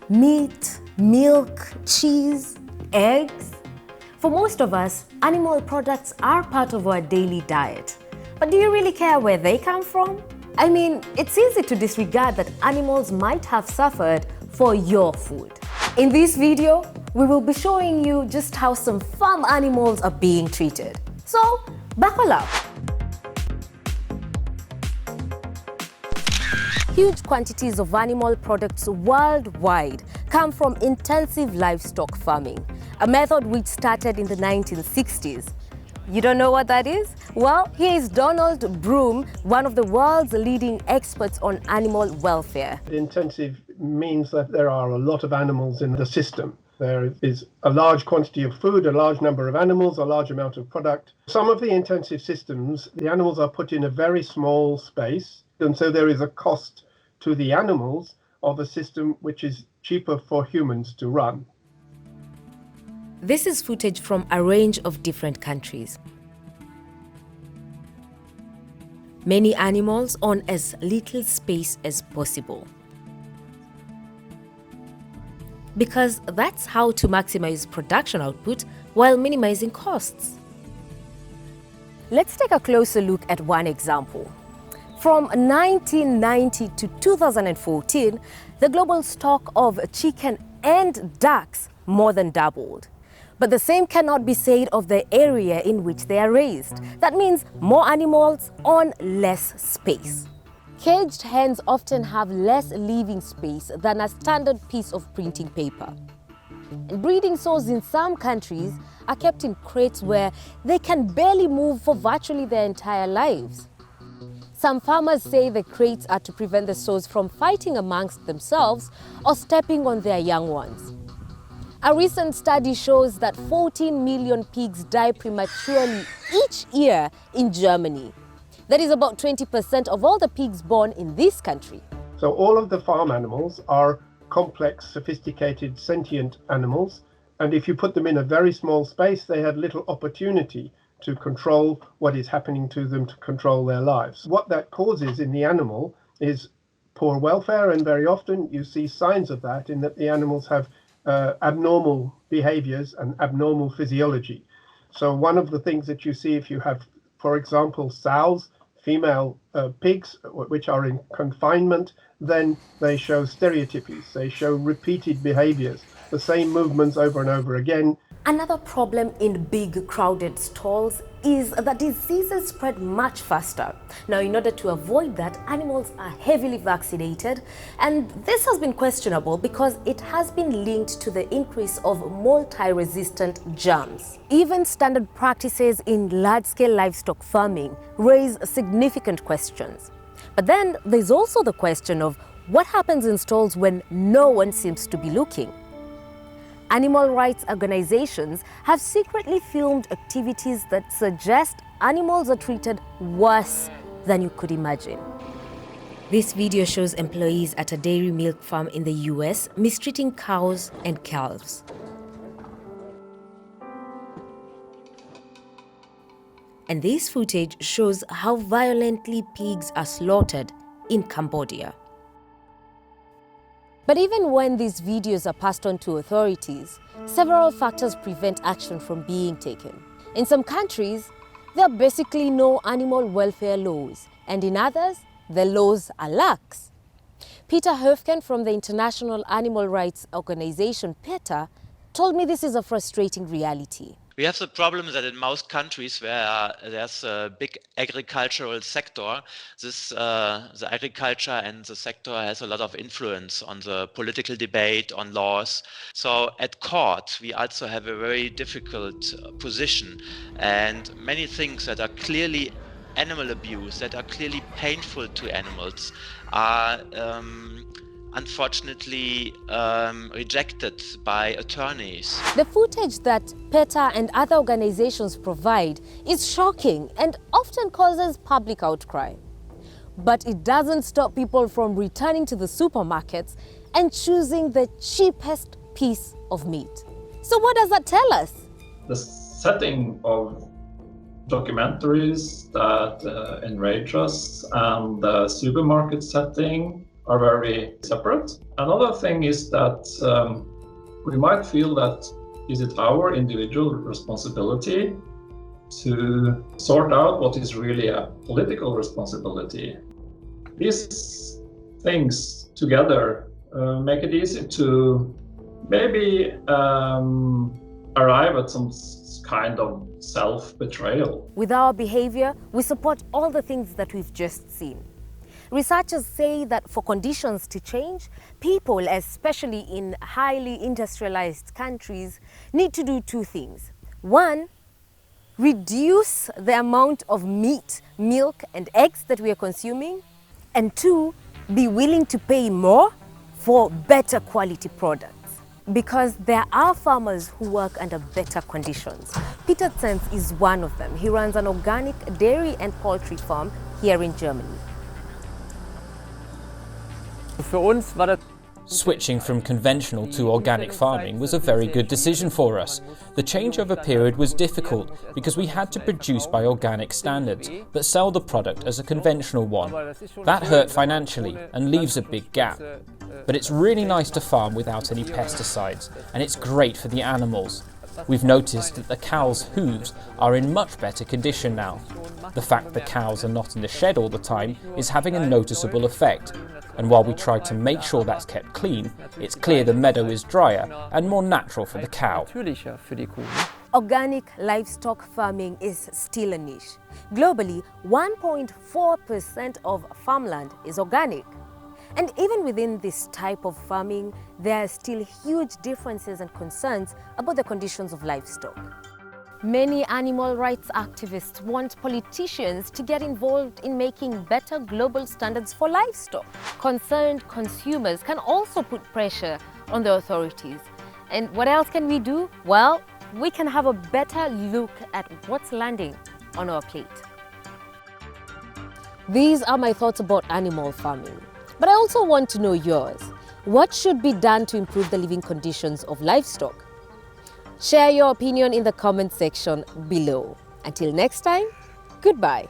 Meat, milk, cheese, eggs. For most of us, animal products are part of our daily diet. But do you really care where they come from? I mean, it's easy to disregard that animals might have suffered for your food. In this video, we will be showing you just how some farm animals are being treated. So, buckle up. Huge quantities of animal products worldwide come from intensive livestock farming, a method which started in the 1960s. You don't know what that is? Well, here is Donald Broom, one of the world's leading experts on animal welfare. Intensive means that there are a lot of animals in the system. There is a large quantity of food, a large number of animals, a large amount of product. Some of the intensive systems, the animals are put in a very small space, and so there is a cost to the animals of a system which is cheaper for humans to run. This is footage from a range of different countries. Many animals on as little space as possible. Because that's how to maximize production output while minimizing costs. Let's take a closer look at one example. From 1990 to 2014, the global stock of chicken and ducks more than doubled. But the same cannot be said of the area in which they are raised. That means more animals on less space. Caged hens often have less living space than a standard piece of printing paper. And breeding sows in some countries are kept in crates where they can barely move for virtually their entire lives. Some farmers say the crates are to prevent the sows from fighting amongst themselves or stepping on their young ones. A recent study shows that 14 million pigs die prematurely each year in Germany. That is about 20% of all the pigs born in this country. So all of the farm animals are complex, sophisticated, sentient animals. And if you put them in a very small space, they have little opportunity to control what is happening to them, to control their lives. What that causes in the animal is poor welfare, and very often you see signs of that in that the animals have abnormal behaviors and abnormal physiology. So one of the things that you see if you have, for example, sows, female pigs, which are in confinement, then they show stereotypies, they show repeated behaviors, the same movements over and over again. Another problem in big crowded stalls is that diseases spread much faster. Now, in order to avoid that, animals are heavily vaccinated, and this has been questionable because it has been linked to the increase of multi-resistant germs. Even standard practices in large-scale livestock farming raise significant questions. But then there's also the question of what happens in stalls when no one seems to be looking. Animal rights organizations have secretly filmed activities that suggest animals are treated worse than you could imagine. This video shows employees at a dairy milk farm in the US mistreating cows and calves. And this footage shows how violently pigs are slaughtered in Cambodia. But even when these videos are passed on to authorities, several factors prevent action from being taken. In some countries, there are basically no animal welfare laws, and in others, the laws are lax. Peter Höfken from the international animal rights organization PETA told me this is a frustrating reality. We have the problem that in most countries where there's a big agricultural sector, the agriculture and the sector has a lot of influence on the political debate, on laws. So at court, we also have a very difficult position, and many things that are clearly animal abuse, that are clearly painful to animals, are unfortunately rejected by attorneys. The footage that PETA and other organizations provide is shocking and often causes public outcry. But it doesn't stop people from returning to the supermarkets and choosing the cheapest piece of meat. So what does that tell us? The setting of documentaries that enrage us and the supermarket setting are very separate. Another thing is that we might feel that is it our individual responsibility to sort out what is really a political responsibility. These things together make it easy to maybe arrive at some kind of self-betrayal. With our behavior, we support all the things that we've just seen. Researchers say that for conditions to change, people, especially in highly industrialized countries, need to do two things. One, reduce the amount of meat, milk, and eggs that we are consuming. And two, be willing to pay more for better quality products. Because there are farmers who work under better conditions. Peter Zens is one of them. He runs an organic dairy and poultry farm here in Germany. Switching from conventional to organic farming was a very good decision for us. The changeover period was difficult because we had to produce by organic standards, but sell the product as a conventional one. That hurt financially and leaves a big gap. But it's really nice to farm without any pesticides, and it's great for the animals. We've noticed that the cows' hooves are in much better condition now. The fact the cows are not in the shed all the time is having a noticeable effect. And while we try to make sure that's kept clean, it's clear the meadow is drier and more natural for the cow. Organic livestock farming is still a niche. Globally, 1.4% of farmland is organic. And even within this type of farming, there are still huge differences and concerns about the conditions of livestock. Many animal rights activists want politicians to get involved in making better global standards for livestock. Concerned consumers can also put pressure on the authorities. And what else can we do? Well, we can have a better look at what's landing on our plate. These are my thoughts about animal farming. But I also want to know yours. What should be done to improve the living conditions of livestock? Share your opinion in the comment section below. Until next time, goodbye.